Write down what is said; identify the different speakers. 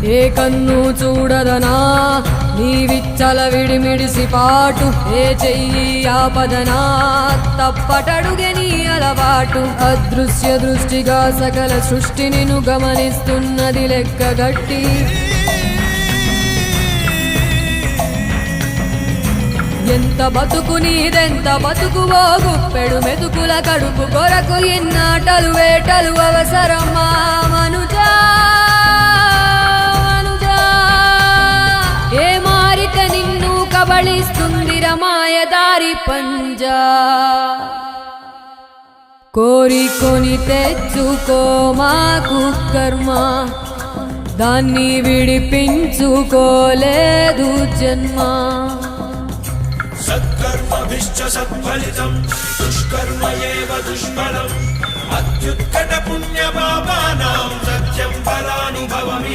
Speaker 1: ఏ కన్ను చూడదనా నీ విచ్చల విడిమిడిసి పాటు, ఏ చెయ్యి ఆపదనా తప్పటడుగే నీ అలవాటు. అదృశ్య దృష్టిగా సకల సృష్టిని ను గమనిస్తున్నది లెక్కగట్టి, ఎంత బతుకు నీదెంత బతుకువో గుప్పెడు మెతుకుల కడుపు కొరకు ఎన్నాటలు వేటలు అవసరమా మనుజా మనుజా. ఏ మారిక నిన్ను కబళిస్తుంది రమాయదారి పంజా. కోరికొని తెచ్చుకో మాకు కర్మ, దాన్ని విడిపించుకోలేదు జన్మ.
Speaker 2: సత్కర్మభిశ్చ సత్ఫలితం దుష్కర్మ ఏవ దుష్ఫలం. అత్యుత్కట పుణ్య పాపానాం సత్యం ఫలానుభవమి.